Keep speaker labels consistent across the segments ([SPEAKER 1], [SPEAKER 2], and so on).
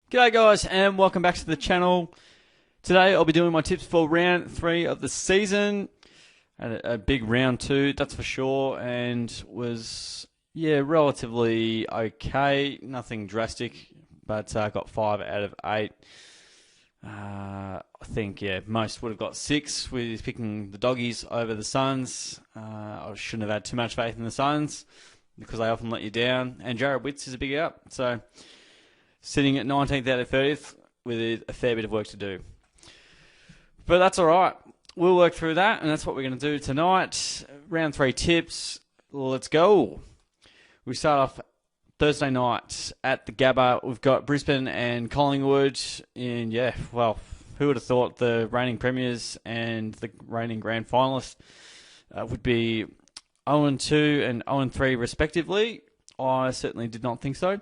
[SPEAKER 1] G'day guys and welcome back to the channel. Today I'll be doing my tips for round 3 of the season. Had a big round 2, that's for sure, and was relatively okay. Nothing drastic, but I got 5 out of 8. I think most would have got 6 with picking the Doggies over the Suns. I shouldn't have had too much faith in the Suns because they often let you down, and Jared Witts is a big out, so sitting at 19th out of 30th with a fair bit of work to do. But that's all right. We'll work through that, and that's what we're going to do tonight. Round 3 tips. Let's go. We start off Thursday night at the Gabba. We've got Brisbane and Collingwood. And, who would have thought the reigning premiers and the reigning grand finalists would be 0-2 and 0-3 respectively? I certainly did not think so.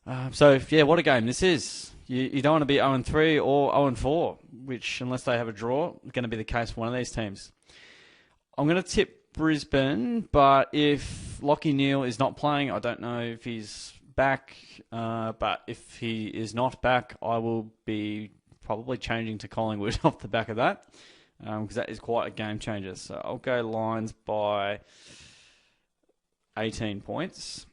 [SPEAKER 1] What a game this is. You don't want to be 0-3 or 0-4, which, unless they have a draw, is going to be the case for one of these teams. I'm going to tip Brisbane, but if Lachie Neale is not playing, I don't know if he's back, but if he is not back, I will be probably changing to Collingwood off the back of that, because that is quite a game changer. So I'll go Lions by 18 points.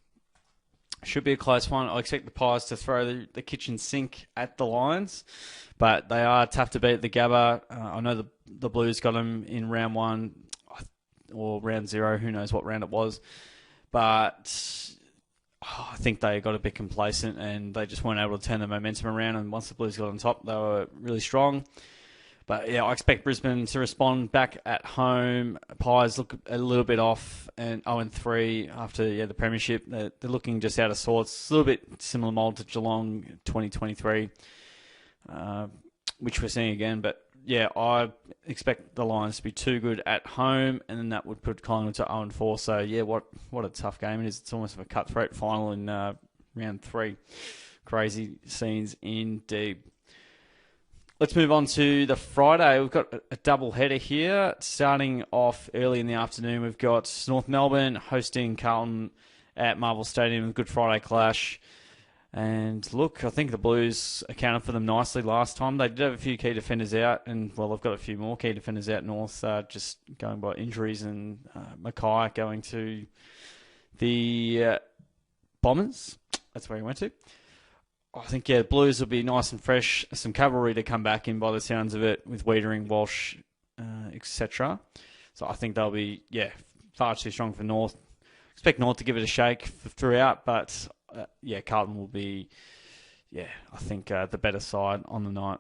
[SPEAKER 1] Should be a close one. I expect the Pies to throw the kitchen sink at the Lions, but they are tough to beat at the Gabba. I know the Blues got them in round 1 or round 0. Who knows what round it was. But I think they got a bit complacent and they just weren't able to turn the momentum around. And once the Blues got on top, they were really strong. But I expect Brisbane to respond back at home. Pies look a little bit off, and 0-3 after the premiership. They're looking just out of sorts. It's a little bit similar mould to Geelong 2023, which we're seeing again. But I expect the Lions to be too good at home, and then that would put Collingwood to 0-4. So what a tough game it is. It's almost a cutthroat final in round 3. Crazy scenes indeed. Let's move on to the Friday. We've got a double header here. Starting off early in the afternoon, we've got North Melbourne hosting Carlton at Marvel Stadium. Good Friday clash. And look, I think the Blues accounted for them nicely last time. They did have a few key defenders out, and they've got a few more key defenders out north, just going by injuries, and Mackay going to the Bombers. That's where he went to. I think, Blues will be nice and fresh. Some cavalry to come back in by the sounds of it with Wiedering, Walsh, etc. So I think they'll be, far too strong for North. Expect North to give it a shake throughout, but, Carlton will be, I think the better side on the night.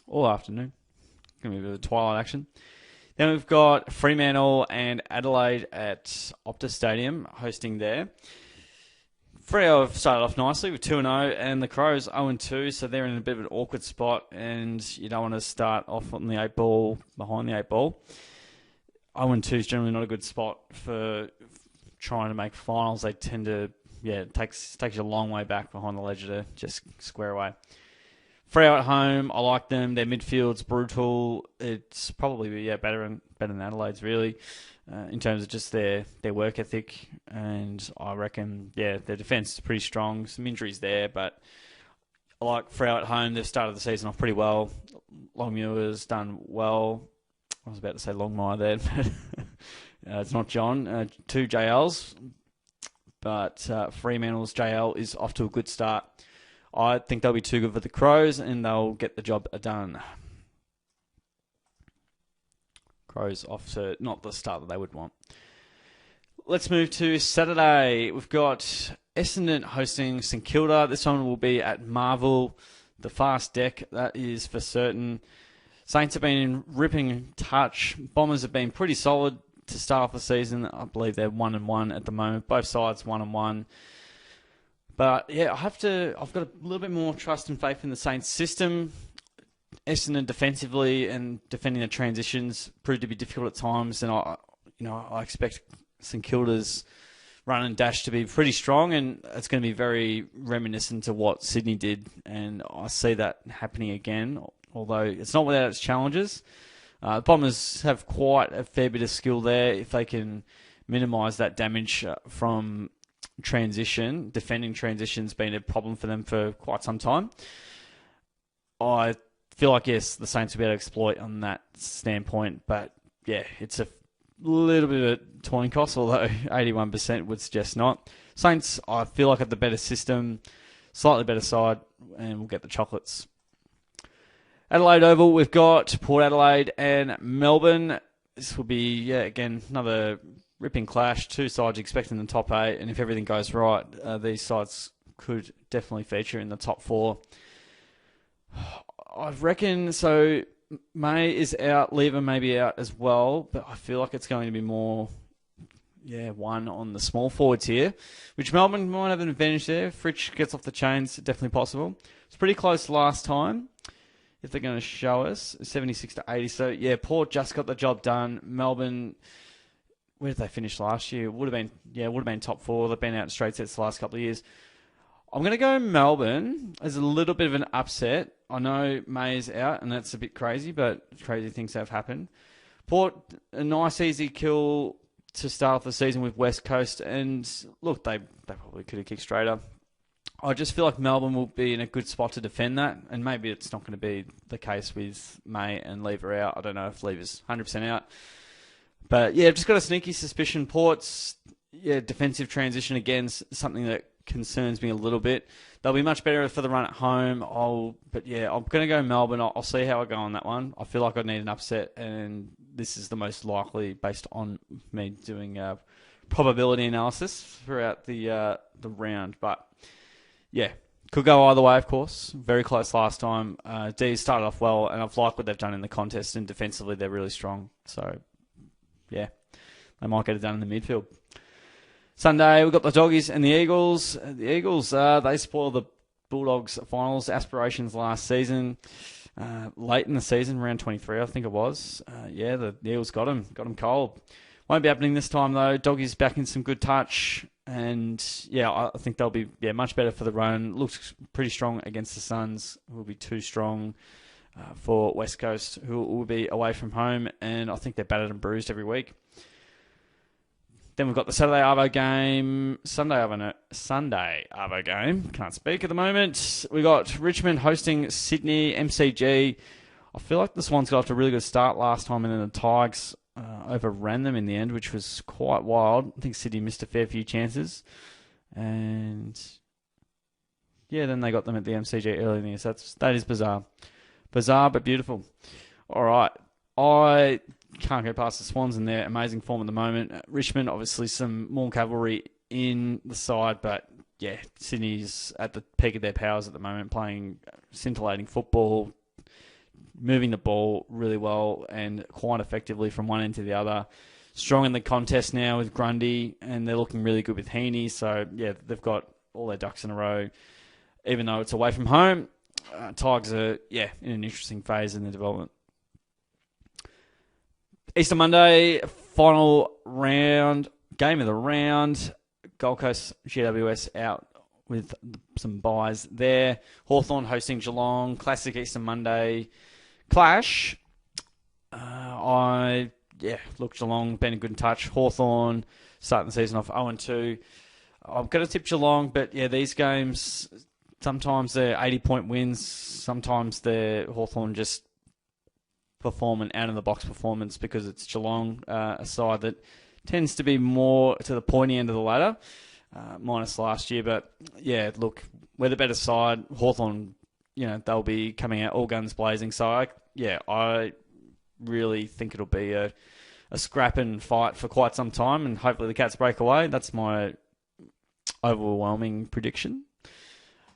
[SPEAKER 1] All afternoon. Going to be a bit of twilight action. Then we've got Fremantle and Adelaide at Optus Stadium hosting there. Freo have started off nicely with 2-0, and the Crows 0-2, so they're in a bit of an awkward spot, and you don't want to start off on the 8 ball, behind the 8 ball. 0-2 is generally not a good spot for trying to make finals. They tend to, it takes you a long way back behind the ledger to just square away. Freo at home, I like them. Their midfield's brutal. It's probably better than Adelaide's, really. In terms of just their work ethic, and I reckon, their defence is pretty strong. Some injuries there, but I like Freo at home. They've started the season off pretty well. Longmuir's done well. I was about to say Longmire there, but it's not John. 2 JLs, but Fremantle's JL is off to a good start. I think they'll be too good for the Crows, and they'll get the job done. Crows off to not the start that they would want. Let's move to Saturday. We've got Essendon hosting St Kilda. This one will be at Marvel, the fast deck, that is for certain. Saints have been in ripping touch. Bombers have been pretty solid to start off the season. I believe they're 1-1 at the moment. Both sides 1-1. But I've got a little bit more trust and faith in the Saints system. Essendon defensively and defending the transitions proved to be difficult at times, and I expect St Kilda's run and dash to be pretty strong, and it's going to be very reminiscent to what Sydney did, and I see that happening again, although it's not without its challenges. The Bombers have quite a fair bit of skill there if they can minimise that damage from defending transition's been a problem for them for quite some time. I feel like, yes, the Saints will be able to exploit on that standpoint, but yeah, it's a little bit of a toying cost, although 81% would suggest not. Saints, I feel like, have the better system, slightly better side, and we'll get the chocolates. Adelaide Oval, we've got Port Adelaide and Melbourne. This will be, again, another ripping clash. Two sides expecting the top 8, and if everything goes right, these sides could definitely feature in the top 4. I reckon, so May is out, Lever may be out as well, but I feel like it's going to be more, one on the small forwards here, which Melbourne might have an advantage there. Fritsch gets off the chains, definitely possible. It's pretty close last time, if they're going to show us, 76 to 80. So, Port just got the job done. Melbourne, where did they finish last year? Would have been top 4. They've been out in straight sets the last couple of years. I'm going to go Melbourne as a little bit of an upset. I know May's out, and that's a bit crazy, but crazy things have happened. Port, a nice, easy kill to start off the season with West Coast, and look, they probably could have kicked straighter. I just feel like Melbourne will be in a good spot to defend that, and maybe it's not going to be the case with May and Lever out. I don't know if Lever's 100% out. But, I've just got a sneaky suspicion. Port's, defensive transition, again, something that concerns me a little bit. They'll be much better for the run at home. I'm going to go Melbourne. I'll see how I go on that one. I feel like I need an upset, and this is the most likely based on me doing probability analysis throughout the round. But, could go either way, of course. Very close last time. D started off well, and I've liked what they've done in the contest, and defensively they're really strong. So, they might get it done in the midfield. Sunday, we've got the Doggies and the Eagles. The Eagles, they spoiled the Bulldogs finals aspirations last season. Late in the season, round 23, I think it was. The Eagles got them cold. Won't be happening this time, though. Doggies back in some good touch. And, I think they'll be much better for the run. Looks pretty strong against the Suns. Will be too strong for West Coast, who will be away from home. And I think they're battered and bruised every week. Then we've got the Sunday Arvo game. Can't speak at the moment. We got Richmond hosting Sydney, MCG. I feel like this one's got off to a really good start last time, and then the Tigers overran them in the end, which was quite wild. I think Sydney missed a fair few chances. And, then they got them at the MCG early in the year. So that is bizarre. Bizarre, but beautiful. All right. I can't go past the Swans in their amazing form at the moment. Richmond, obviously, some more cavalry in the side, but Sydney's at the peak of their powers at the moment, playing scintillating football, moving the ball really well and quite effectively from one end to the other. Strong in the contest now with Grundy, and they're looking really good with Heaney. So, they've got all their ducks in a row. Even though it's away from home, Tigers are, in an interesting phase in their development. Easter Monday, final round, game of the round. Gold Coast GWS out with some buys there. Hawthorn hosting Geelong. Classic Easter Monday clash. Geelong been in good touch. Hawthorn starting the season off 0-2. I'm going to tip Geelong, but these games, sometimes they're 80-point wins. Sometimes they're Hawthorn just perform an out-of-the-box performance because it's Geelong, a side that tends to be more to the pointy end of the ladder, minus last year. But, we're the better side. Hawthorn, they'll be coming out all guns blazing. So, I really think it'll be a scrap and fight for quite some time, and hopefully the Cats break away. That's my overwhelming prediction,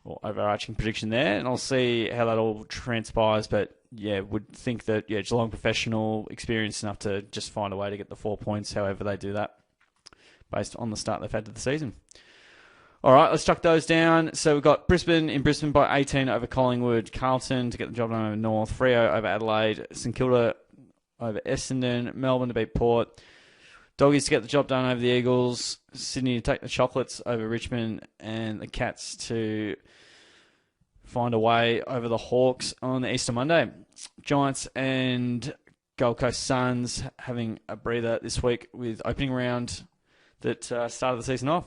[SPEAKER 1] or overarching prediction there, and I'll see how that all transpires. But would think that Geelong professional, experienced enough to just find a way to get the 4 points, however they do that, based on the start they've had to the season. All right, let's chuck those down. So we've got Brisbane in Brisbane by 18 over Collingwood, Carlton to get the job done over North, Freo over Adelaide, St Kilda over Essendon, Melbourne to beat Port, Doggies to get the job done over the Eagles, Sydney to take the chocolates over Richmond, and the Cats to find a way over the Hawks on the Easter Monday. Giants and Gold Coast Suns having a breather this week with opening round that started the season off.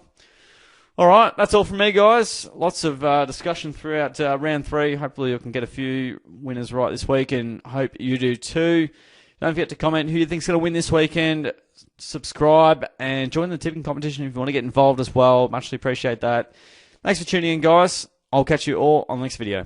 [SPEAKER 1] All right, that's all from me, guys. Lots of discussion throughout round 3. Hopefully you can get a few winners right this week, and hope you do too. Don't forget to comment who you think's going to win this weekend. Subscribe and join the tipping competition if you want to get involved as well. Muchly appreciate that. Thanks for tuning in, guys. I'll catch you all on the next video.